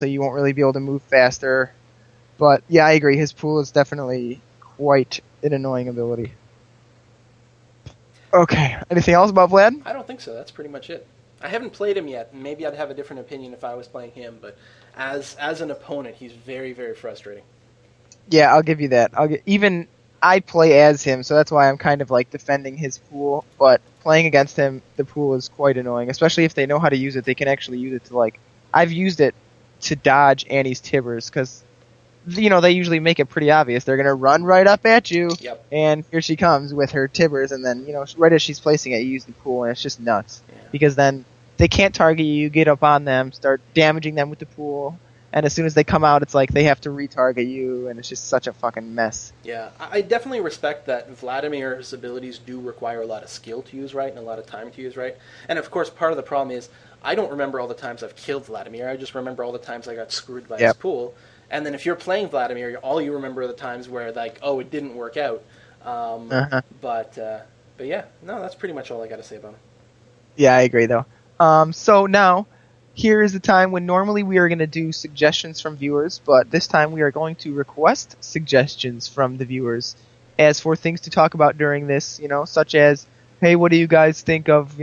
so you won't really be able to move faster. But yeah, I agree. His pool is definitely quite an annoying ability. Okay, anything else about Vlad? I don't think so. That's pretty much it. I haven't played him yet, and maybe I'd have a different opinion if I was playing him, but as an opponent, he's very, very frustrating. Yeah, I'll give you that. Even I play as him, so that's why I'm kind of like defending his pool. But playing against him, the pool is quite annoying, especially if they know how to use it. They can actually use it to like. I've used it to dodge Annie's Tibbers because, they usually make it pretty obvious. They're gonna run right up at you, Yep. and here she comes with her Tibbers, and then right as she's placing it, you use the pool, and it's just nuts because then they can't target you. You get up on them, start damaging them with the pool. And as soon as they come out, it's like they have to retarget you, and it's just such a fucking mess. Yeah, I definitely respect that Vladimir's abilities do require a lot of skill to use right and a lot of time to use right. And of course, part of the problem is I don't remember all the times I've killed Vladimir. I just remember all the times I got screwed by his pool. And then if you're playing Vladimir, all you remember are the times where, like, oh, it didn't work out. But yeah, no, that's pretty much all I got to say about him. Yeah, I agree, though. So now, here is the time when normally we are going to do suggestions from viewers, but this time we are going to request suggestions from the viewers as for things to talk about during this, such as, hey, what do you guys think of,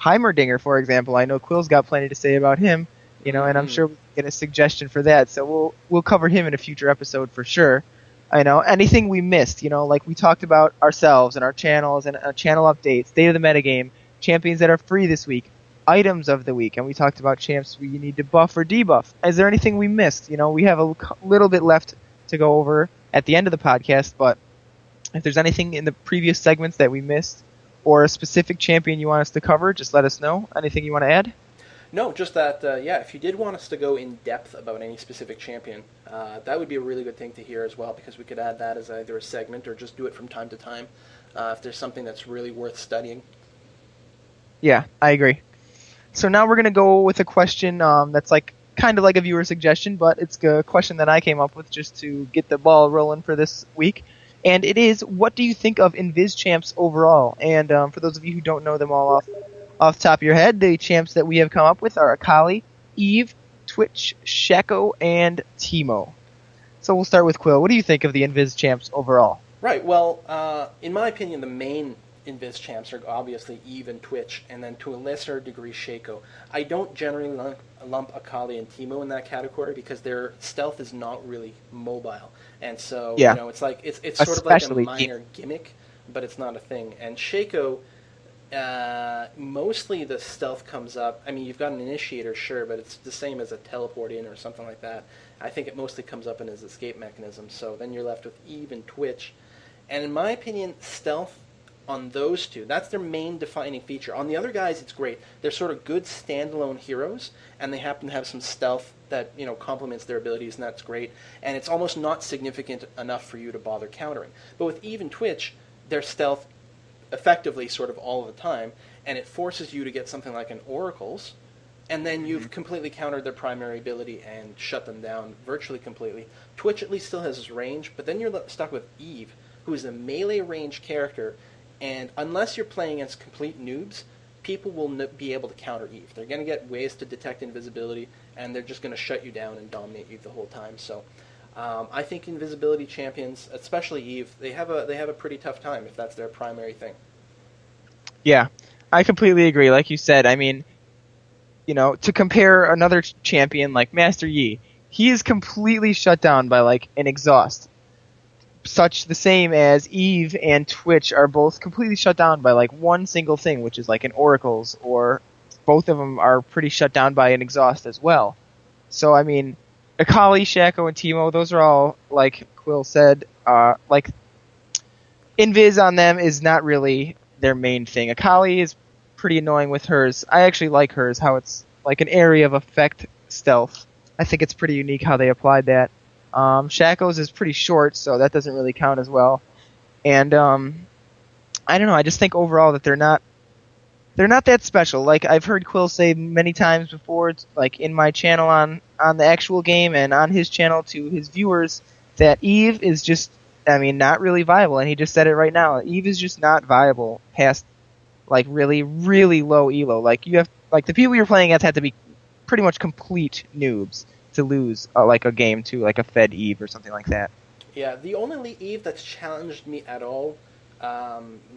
Heimerdinger, for example? I know Quill's got plenty to say about him, and I'm sure we can get a suggestion for that, so we'll cover him in a future episode for sure. I know, anything we missed, like we talked about ourselves and our channels and channel updates, state of the metagame, champions that are free this week, items of the week, and we talked about champs we need to buff or debuff. Is there anything we missed? We have a little bit left to go over at the end of the podcast, but if there's anything in the previous segments that we missed or a specific champion you want us to cover, just let us know. Anything you want to add? No, just that, if you did want us to go in depth about any specific champion, that would be a really good thing to hear as well, because we could add that as either a segment or just do it from time to time if there's something that's really worth studying. Yeah, I agree. So now we're going to go with a question that's kind of like a viewer suggestion, but it's a question that I came up with just to get the ball rolling for this week. And it is, what do you think of Invis champs overall? And for those of you who don't know them all off the top of your head, the champs that we have come up with are Akali, Eve, Twitch, Shaco, and Teemo. So we'll start with Quill. What do you think of the Invis champs overall? Right, well, in my opinion, the main Invis champs are obviously Eve and Twitch, and then to a lesser degree Shaco. I don't generally lump Akali and Teemo in that category because their stealth is not really mobile, and so it's like it's sort of like a minor gimmick, but it's not a thing. And Shaco, mostly the stealth comes up. I mean, you've got an initiator, sure, but it's the same as a teleport in or something like that. I think it mostly comes up in his escape mechanism. So then you're left with Eve and Twitch, and in my opinion, stealth on those two, that's their main defining feature. On the other guys, it's great. They're sort of good standalone heroes, and they happen to have some stealth that complements their abilities, and that's great. And it's almost not significant enough for you to bother countering. But with Eve and Twitch, their stealth effectively sort of all of the time, and it forces you to get something like an Oracle's, and then you've completely countered their primary ability and shut them down virtually completely. Twitch at least still has his range, but then you're stuck with Eve, who is a melee range character. And unless you're playing against complete noobs, people will be able to counter Eve. They're going to get ways to detect invisibility, and they're just going to shut you down and dominate you the whole time. So I think invisibility champions, especially Eve, they have a pretty tough time if that's their primary thing. Yeah, I completely agree. Like you said, I mean, to compare another champion like Master Yi, he is completely shut down by like an exhaust. Such the same as Eve and Twitch are both completely shut down by like one single thing, which is like an Oracle's, or both of them are pretty shut down by an exhaust as well. So I mean, Akali, Shaco, and Teemo, those are all, like Quill said, like Invis on them is not really their main thing. Akali is pretty annoying with hers. I actually like hers, how it's like an area of effect stealth. I think it's pretty unique how they applied that. Shaco's is pretty short, so that doesn't really count as well. And I don't know, I just think overall that they're not that special. Like I've heard Quill say many times before, like in my channel on the actual game and on his channel to his viewers, that Eve is just, I mean, not really viable. And he just said it right now. Eve is just not viable past like really, really low elo. Like you have, like the people you're playing against have to be pretty much complete noobs to lose like a game to like a Fed Eve or something like that. Yeah, the only Eve that's challenged me at all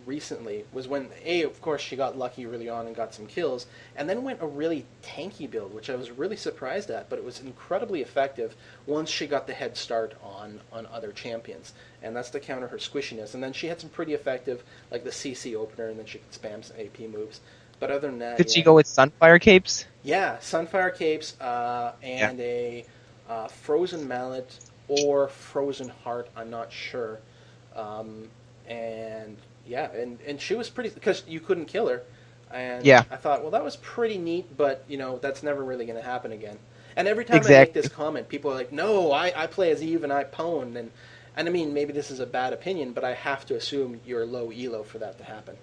recently was when, of course, she got lucky early on and got some kills, and then went a really tanky build, which I was really surprised at, but it was incredibly effective once she got the head start on other champions, and that's to counter her squishiness. And then she had some pretty effective, like the CC opener, and then she could spam some AP moves. But other than that, did she go with Sunfire Capes? Yeah, Sunfire Capes and a Frozen Mallet or Frozen Heart, I'm not sure. And yeah, and she was pretty, because you couldn't kill her. And yeah. I thought, well, that was pretty neat, but that's never really going to happen again. And every time I make this comment, people are like, no, I play as Eve and I pwn. And I mean, maybe this is a bad opinion, but I have to assume you're low elo for that to happen.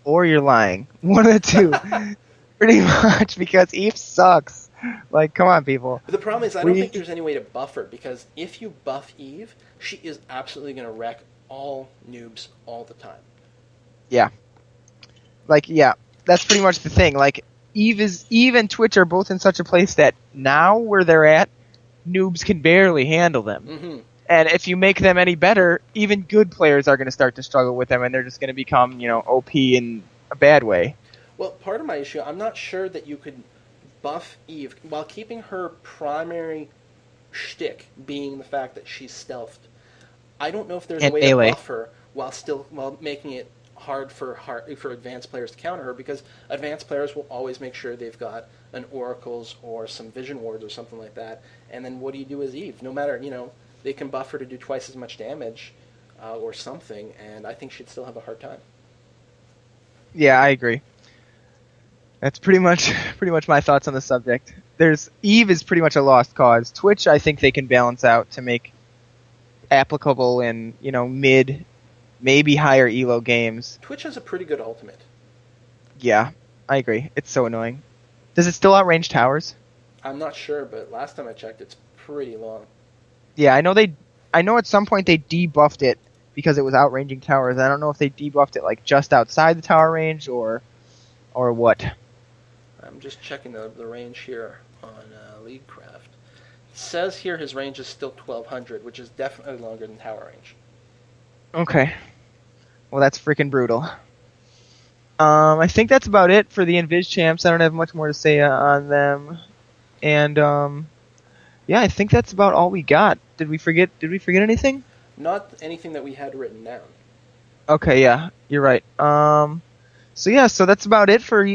Or you're lying. One of the two. Pretty much, because Eve sucks. Like, come on, people. The problem is I don't think there's any way to buff her, because if you buff Eve, she is absolutely going to wreck all noobs all the time. Yeah. Like, yeah, that's pretty much the thing. Like, Eve and Twitch are both in such a place that now where they're at, noobs can barely handle them. Mm-hmm. And if you make them any better, even good players are going to start to struggle with them, and they're just going to become, OP in a bad way. Well, part of my issue, I'm not sure that you could buff Eve while keeping her primary shtick being the fact that she's stealthed. I don't know if there's a way to buff her while making it hard for advanced players to counter her, because advanced players will always make sure they've got an Oracles or some Vision Wards or something like that. And then what do you do as Eve? No matter, they can buff her to do twice as much damage or something, and I think she'd still have a hard time. Yeah, I agree. That's pretty much my thoughts on the subject. Eve is pretty much a lost cause. Twitch, I think they can balance out to make applicable in, mid, maybe higher elo games. Twitch has a pretty good ultimate. Yeah, I agree. It's so annoying. Does it still outrange towers? I'm not sure, but last time I checked, it's pretty long. Yeah, I know at some point they debuffed it because it was outranging towers. I don't know if they debuffed it like just outside the tower range or what. I'm just checking the range here on LeagueCraft. It says here his range is still 1200, which is definitely longer than tower range. Okay. Well, that's freaking brutal. I think that's about it for the Invis champs. I don't have much more to say on them. And yeah, I think that's about all we got. Did we forget anything? Not anything that we had written down. Okay, yeah, you're right. So that's about it for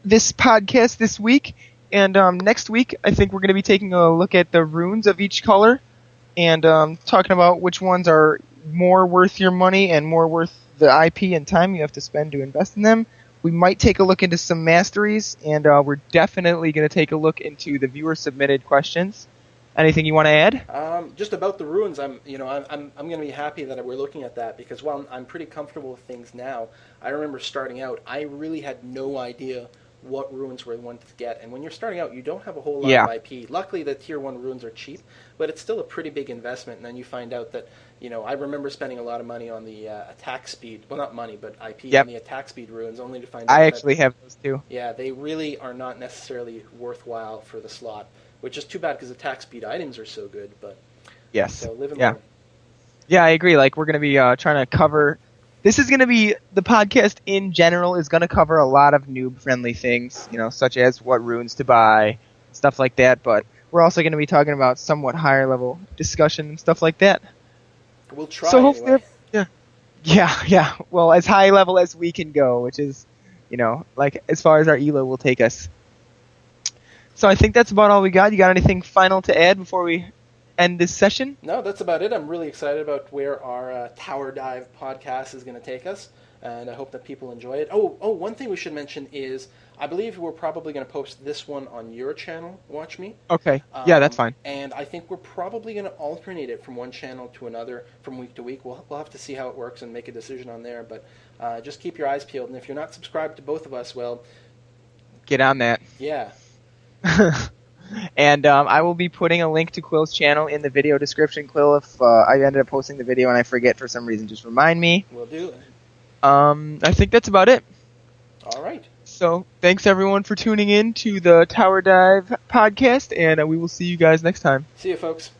this podcast this week. And next week, I think we're going to be taking a look at the runes of each color and talking about which ones are more worth your money and more worth the IP and time you have to spend to invest in them. We might take a look into some masteries, and we're definitely going to take a look into the viewer-submitted questions. Anything you want to add? Just about the runes, I'm going to be happy that we're looking at that, because while I'm pretty comfortable with things now, I remember starting out, I really had no idea what runes were the ones to get. And when you're starting out, you don't have a whole lot of IP. Luckily, the Tier 1 runes are cheap, but it's still a pretty big investment. And then you find out that, I remember spending a lot of money on the attack speed. Well, not money, but IP on the attack speed runes, only to find out I actually have those too. Yeah, they really are not necessarily worthwhile for the slot, which is too bad because attack speed items are so good. But yes. So live and learn. Yeah, I agree. Like, we're going to be trying to cover... This is going to be... The podcast in general is going to cover a lot of noob-friendly things, such as what runes to buy, stuff like that. But we're also going to be talking about somewhat higher-level discussion and stuff like that. We'll try so hopefully, anyway. Yeah. Well, as high-level as we can go, which is, like, as far as our ELO will take us. So I think that's about all we got. You got anything final to add before we end this session? No, that's about it. I'm really excited about where our Tower Dive podcast is going to take us, and I hope that people enjoy it. Oh, one thing we should mention is I believe we're probably going to post this one on your channel, Watch Me. Okay. Yeah, that's fine. And I think we're probably going to alternate it from one channel to another from week to week. We'll have to see how it works and make a decision on there, but just keep your eyes peeled. And if you're not subscribed to both of us, well... Get on that. Yeah. And I will be putting a link to Quill's channel in the video description. Quill, if I ended up posting the video and I forget for some reason, just remind me. Will do. I think that's about it. All right. So thanks everyone for tuning in to the Tower Dive podcast, and we will see you guys next time. See you, folks.